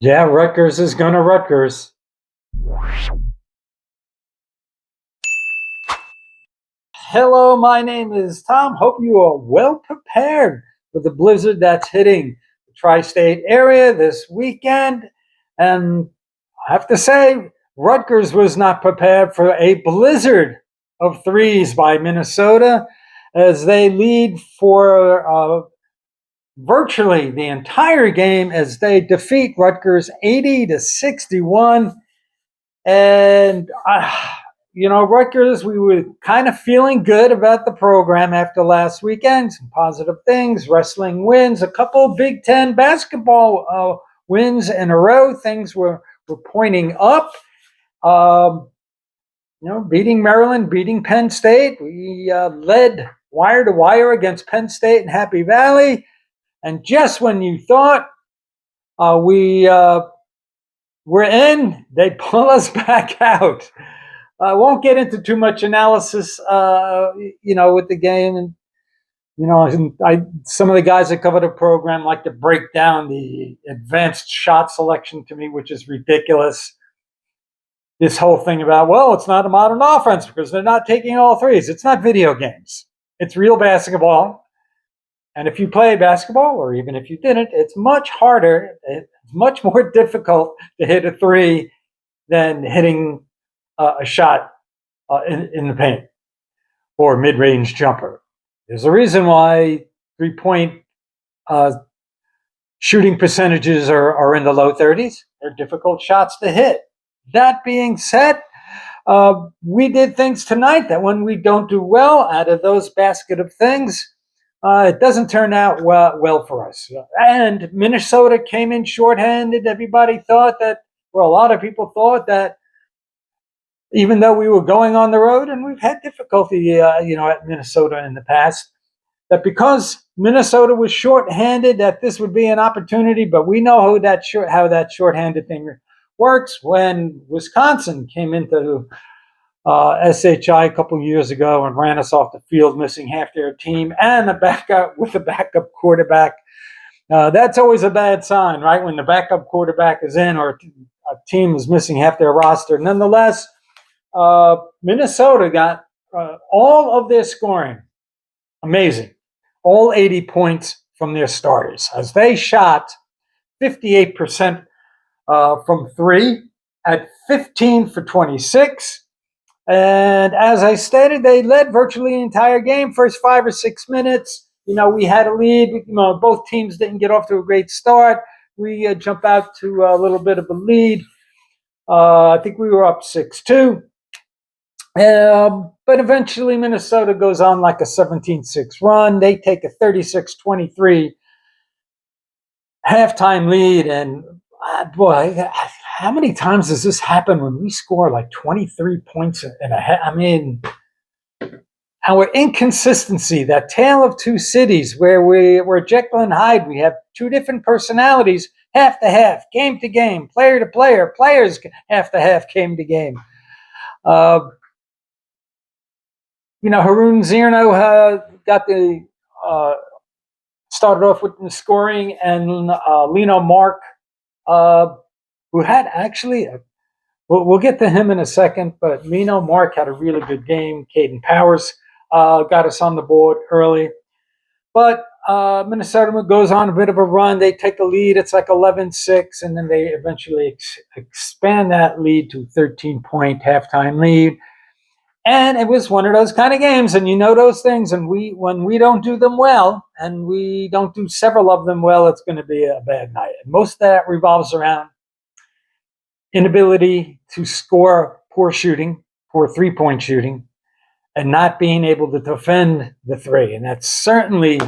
Yeah, Rutgers is gonna Rutgers. Hello, my name is Tom. Hope you are well prepared for the blizzard that's hitting the tri-state area this weekend. And I have to say, Rutgers was not prepared for a blizzard of threes by Minnesota as they lead for virtually the entire game as they defeat Rutgers 80-61. And, Rutgers, we were kind of feeling good about the program after last weekend. Some positive things, wrestling wins, a couple Big Ten basketball wins in a row. Things were pointing up. Beating Maryland, beating Penn State. We led wire to wire against Penn State and Happy Valley. And just when you thought we we're in, they pull us back out. I won't get into too much analysis, with the game. And, some of the guys that cover the program like to break down the advanced shot selection to me, which is ridiculous. This whole thing about, well, it's not a modern offense because they're not taking all threes. It's not video games. It's real basketball. And if you play basketball, or even if you didn't, it's much harder. It's much more difficult to hit a three than hitting a shot in the paint or mid-range jumper. There's a reason why three-point shooting percentages are in the low 30s. They're difficult shots to hit. That being said, we did things tonight that when we don't do well out of those basket of things, it doesn't turn out well for us. And Minnesota came in shorthanded. Everybody thought that, well, a lot of people thought that even though we were going on the road, and we've had difficulty, at Minnesota in the past, that because Minnesota was shorthanded, that this would be an opportunity. But we know how that shorthanded thing works. When Wisconsin came into SHI a couple of years ago and ran us off the field, missing half their team and a backup quarterback. That's always a bad sign, right? When the backup quarterback is in or a team is missing half their roster. Nonetheless, Minnesota got all of their scoring. Amazing. All 80 points from their starters as they shot 58% from three at 15 for 26. And as I stated, they led virtually the entire game, first 5 or 6 minutes. We had a lead. Both teams didn't get off to a great start. We jumped out to a little bit of a lead. I think we were up 6-2. But eventually Minnesota goes on like a 17-6 run. They take a 36-23 halftime lead. And boy, how many times does this happen when we score like 23 points in a half? I mean, our inconsistency, that tale of two cities where we're Jekyll and Hyde, we have two different personalities, half to half, game to game, player to player, players half to half, game to game. Haroon Zerno got the started off with the scoring, and Lino Mark, who had actually, we'll get to him in a second, but Lino Mark had a really good game. Caden Powers got us on the board early. But Minnesota goes on a bit of a run. They take a lead. It's like 11-6, and then they eventually expand that lead to a 13-point halftime lead. And it was one of those kind of games, and those things, and when we don't do them well, and we don't do several of them well, it's going to be a bad night. And most of that revolves around inability to score, poor three-point shooting, and not being able to defend the three. And that certainly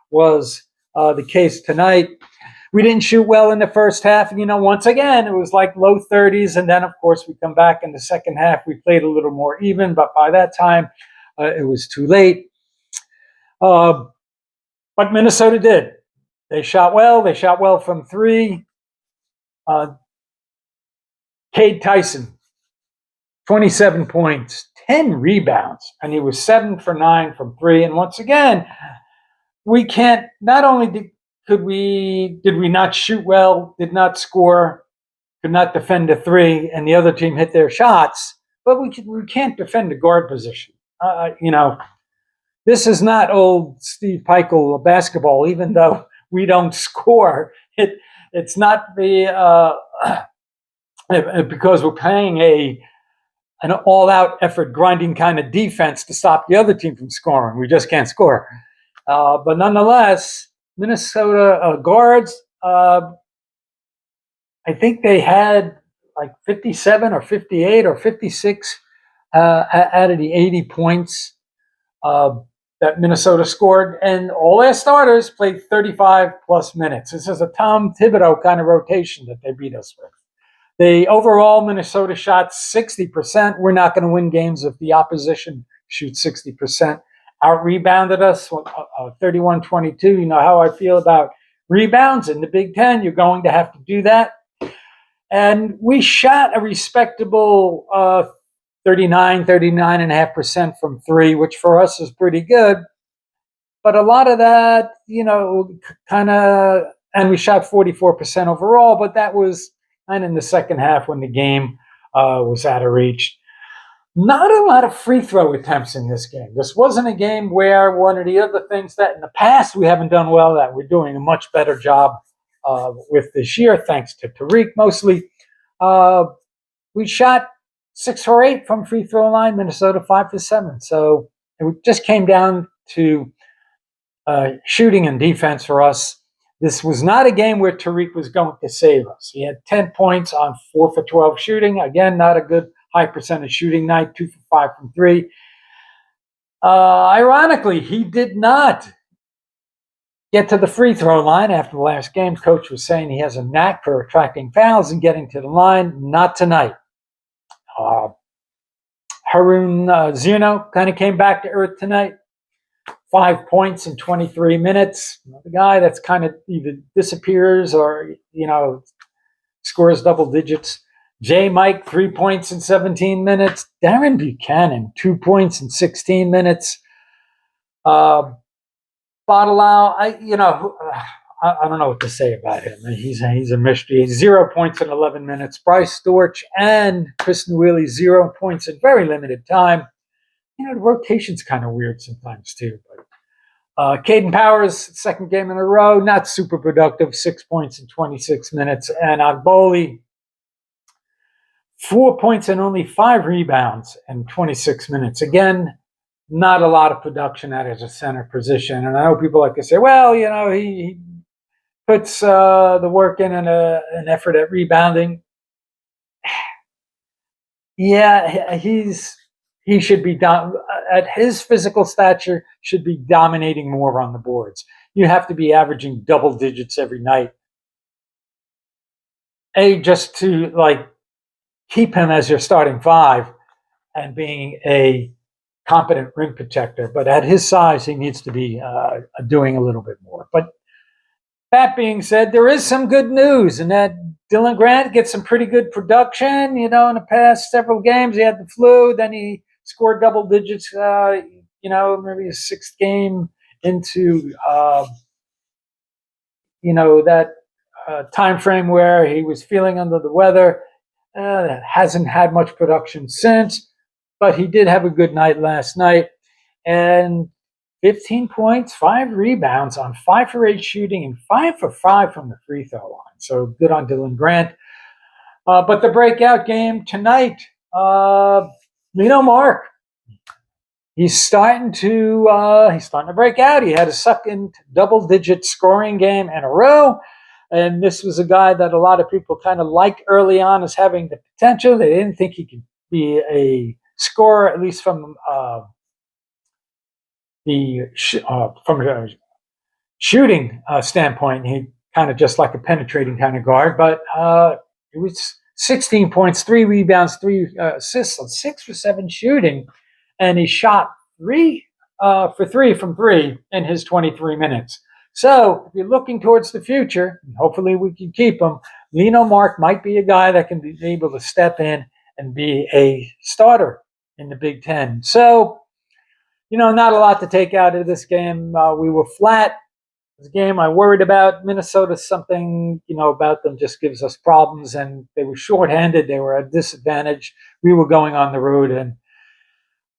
was the case tonight. We didn't shoot well in the first half. Once again, it was like low 30s. And then, of course, we come back in the second half. We played a little more even. But by that time, it was too late. But Minnesota did. They shot well. They shot well from three. Cade Tyson, 27 points, 10 rebounds. And he was 7 for 9 from three. And once again, did we not shoot well, did not score, could not defend a three, and the other team hit their shots. But we can't defend the guard position. This is not old Steve Peichel basketball. Even though we don't score, it's not the because we're playing an all-out effort, grinding kind of defense to stop the other team from scoring. We just can't score. But nonetheless, Minnesota guards, I think they had like 57 or 58 or 56 out of the 80 points that Minnesota scored. And all their starters played 35 plus minutes. This is a Tom Thibodeau kind of rotation that they beat us with. The overall Minnesota shot 60%. We're not going to win games if the opposition shoots 60%. Out-rebounded us 31-22. You know how I feel about rebounds in the Big Ten. You're going to have to do that. And we shot a respectable 39.5% from three, which for us is pretty good. But a lot of that, kind of, and we shot 44% overall, but that was kind of in the second half when the game was out of reach. Not a lot of free throw attempts in this game. This wasn't a game where one of the other things that in the past we haven't done well, that we're doing a much better job with this year, thanks to Tariq mostly. We shot 6 for 8 from free throw line, Minnesota 5 for 7. So it just came down to shooting and defense for us. This was not a game where Tariq was going to save us. He had 10 points on 4 for 12 shooting. Again, not a good high percentage shooting night, 2 for 5 from 3. Ironically, he did not get to the free throw line after the last game. Coach was saying he has a knack for attracting fouls and getting to the line. Not tonight. Harun Zeno kind of came back to earth tonight. 5 points in 23 minutes. The guy that's kind of either disappears or, scores double digits. J. Mike, 3 points in 17 minutes. Darren Buchanan, 2 points in 16 minutes. Badalau, I don't know what to say about him. He's a mystery. 0 points in 11 minutes. Bryce Storch and Chris Nwili, 0 points in very limited time. The rotation's kind of weird sometimes too. But Caden Powers, second game in a row, not super productive. 6 points in 26 minutes. And Agboli, 4 points and only 5 rebounds in 26 minutes. Again, not a lot of production at his center position. And I know people like to say, well, he puts the work in and an effort at rebounding. Yeah, he should be at his physical stature, should be dominating more on the boards. You have to be averaging double digits every night. Just to keep him as your starting 5 and being a competent rim protector. But at his size, he needs to be doing a little bit more. But that being said, there is some good news, and that Dylan Grant gets some pretty good production. In the past several games, he had the flu, then he scored double digits, maybe a 6th game into, that time frame where he was feeling under the weather. Hasn't had much production since, but he did have a good night last night. And 15 points, 5 rebounds on 5 for 8 shooting, and 5 for 5 from the free throw line. So good on Dylan Grant. But the breakout game tonight, Mark. He's starting to break out. He had a second double-digit scoring game in a row. And this was a guy that a lot of people kind of liked early on as having the potential. They didn't think he could be a scorer, at least from a shooting standpoint. He kind of just like a penetrating kind of guard. But it was 16 points, 3 rebounds, 3 assists on 6 for 7 shooting. And he shot 3 for 3 from 3 in his 23 minutes. So if you're looking towards the future, and hopefully we can keep him, Lino Mark might be a guy that can be able to step in and be a starter in the Big Ten. So, not a lot to take out of this game. We were flat. It's a game I worried about. Minnesota, something, about them just gives us problems, and they were shorthanded. They were at a disadvantage. We were going on the road, and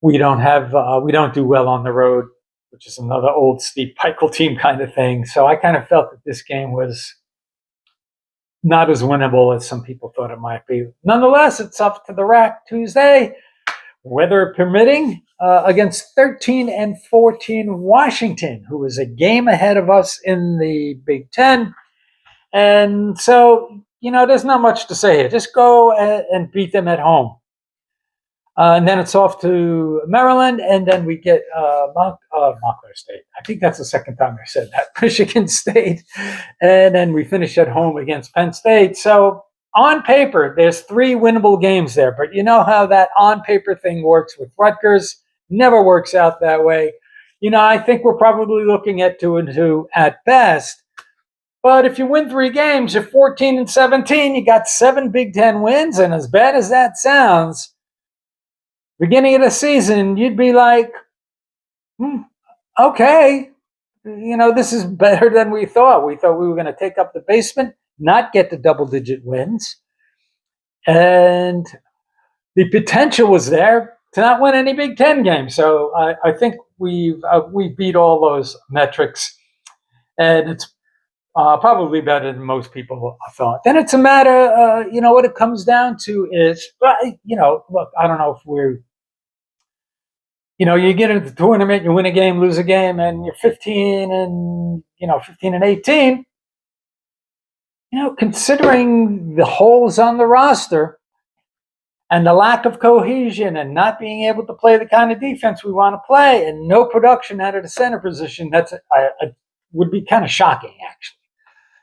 we don't do well on the road, which is another old Steve Peichel team kind of thing. So I kind of felt that this game was not as winnable as some people thought it might be. Nonetheless, it's up to the rack Tuesday, weather permitting, against 13 and 14 Washington, who is a game ahead of us in the Big Ten. And so, there's not much to say here. Just go and beat them at home. And then it's off to Maryland, and then we get Montclair State. I think that's the second time I said that. Michigan State. And then we finish at home against Penn State. So on paper, there's 3 winnable games there. But you know how that on paper thing works with Rutgers. Never works out that way. I think we're probably looking at 2-2 at best. But if you win 3 games, you're 14 and 17. You got 7 Big Ten wins. And as bad as that sounds, beginning of the season, you'd be like, okay, this is better than we thought. We thought we were going to take up the basement, not get to double-digit wins. And the potential was there to not win any Big Ten games. So I think we beat all those metrics. And it's probably better than most people thought. Then it's a matter, what it comes down to is, look, I don't know if we're, you get into the tournament, you win a game, lose a game, and you're 15 and 18. Considering the holes on the roster and the lack of cohesion and not being able to play the kind of defense we want to play and no production out of the center position, that's would be kind of shocking, actually.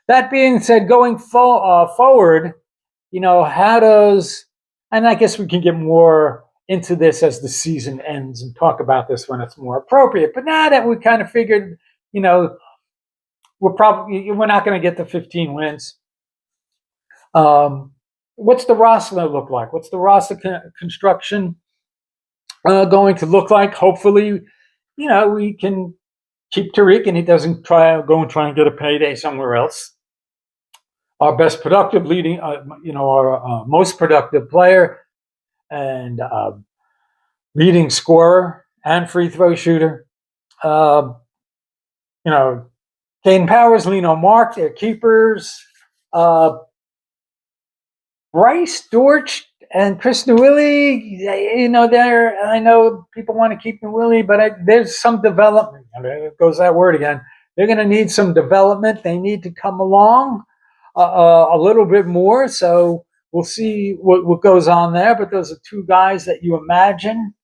That being said, going forward, how does, and I guess we can get more into this as the season ends and talk about this when it's more appropriate. But now that we kind of figured, we're not going to get to 15 wins. What's the roster look like? What's the roster construction going to look like? Hopefully, we can keep Tariq and he doesn't try and get a payday somewhere else. Our best productive our most productive player and leading scorer and free throw shooter. Caden Powers, Lino Mark, their keepers. Bryce Dortch and Chris Newilly, I know people want to keep Newilly, but there's some development. There goes that word again. They're going to need some development. They need to come along a little bit more. So we'll see what goes on there. But those are 2 guys that you imagine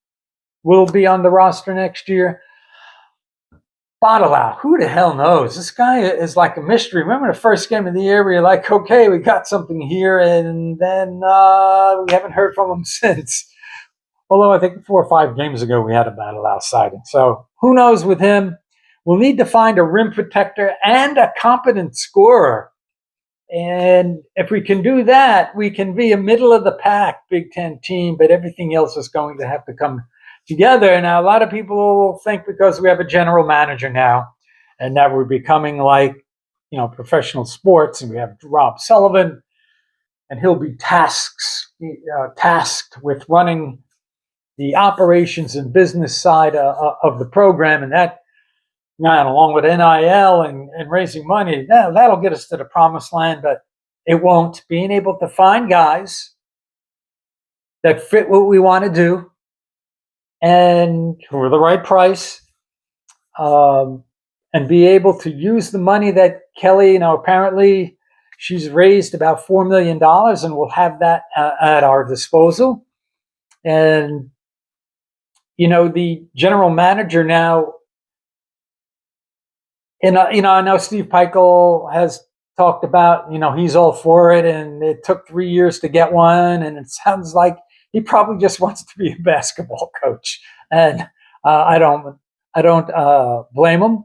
will be on the roster next year. Bottleout, who the hell knows? This guy is like a mystery. Remember the first game of the year where you're like, okay, we got something here, and then we haven't heard from him since. Although I think 4 or 5 games ago we had a Bottleout sighting. So who knows with him? We'll need to find a rim protector and a competent scorer. And if we can do that, we can be a middle-of-the-pack Big Ten team, but everything else is going to have to come together. Now, a lot of people think because we have a general manager now and that we're becoming like, professional sports, and we have Rob Sullivan, and he'll be tasked with running the operations and business side of the program, and that, along with NIL and raising money, that'll get us to the promised land, but it won't. Being able to find guys that fit what we want to do and who are the right price, and be able to use the money that Kelly, apparently she's raised about $4 million, and we'll have that at our disposal. And, the general manager now, I know Steve Peichel has talked about, he's all for it, and it took 3 years to get one, and it sounds like he probably just wants to be a basketball coach, and I don't blame him.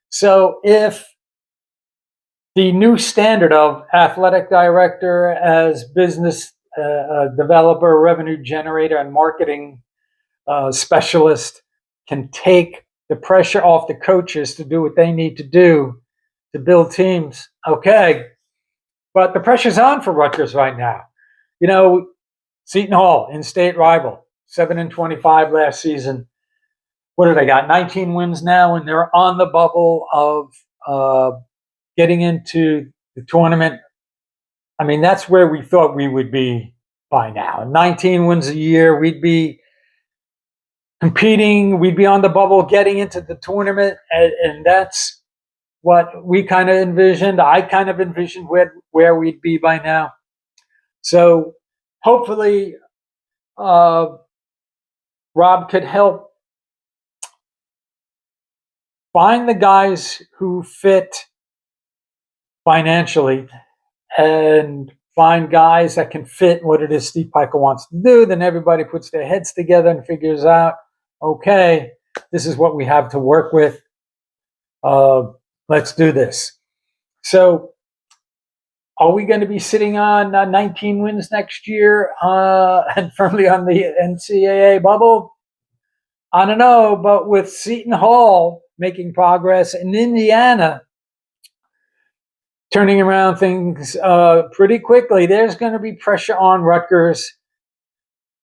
So if the new standard of athletic director as business developer, revenue generator, and marketing specialist can take the pressure off the coaches to do what they need to do, to build teams. Okay. But the pressure's on for Rutgers right now. You know, Seton Hall, in-state rival, 7-25 last season. What do they got? 19 wins now, and they're on the bubble of getting into the tournament. I mean, that's where we thought we would be by now. 19 wins a year, we'd be competing, we'd be on the bubble, getting into the tournament, and that's what we kind of envisioned. I kind of envisioned where we'd be by now. So hopefully, Rob could help find the guys who fit financially and find guys that can fit what it is Steve Piker wants to do. Then everybody puts their heads together and figures out, okay, this is what we have to work with. Let's do this. So are we going to be sitting on 19 wins next year and firmly on the NCAA bubble? I don't know, but with Seton Hall making progress and Indiana turning around things pretty quickly, there's going to be pressure on Rutgers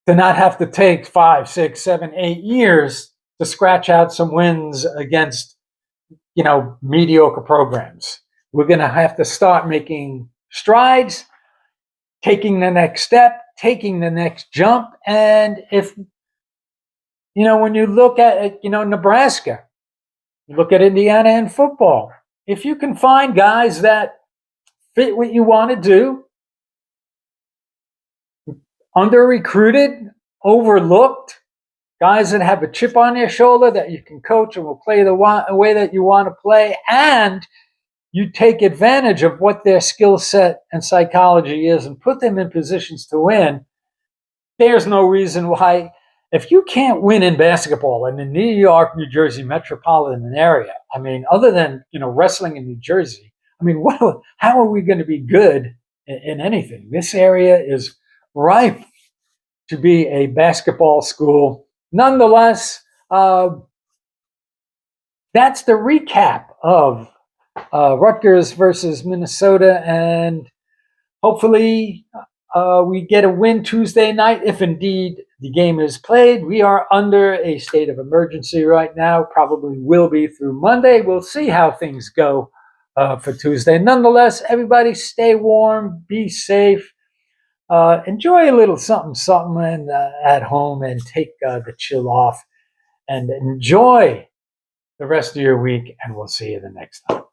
to not have to take 5, 6, 7, 8 years to scratch out some wins against, mediocre programs. We're going to have to start making strides, taking the next step, taking the next jump. And if, when you look at, Nebraska, you look at Indiana in football, if you can find guys that fit what you want to do, under-recruited, overlooked, guys that have a chip on their shoulder that you can coach and will play the way that you want to play, and you take advantage of what their skill set and psychology is and put them in positions to win, there's no reason why. If you can't win in basketball in the New York, New Jersey metropolitan area, I mean, other than, wrestling in New Jersey, I mean, how are we going to be good in anything? This area is ripe to be a basketball school. Nonetheless, that's the recap of Rutgers versus Minnesota, and hopefully we get a win Tuesday night if indeed the game is played. We are under a state of emergency right now, probably will be through Monday. We'll see how things go for Tuesday. Nonetheless, everybody stay warm, be safe, enjoy a little something at home, and take the chill off, and enjoy the rest of your week, and we'll see you the next time.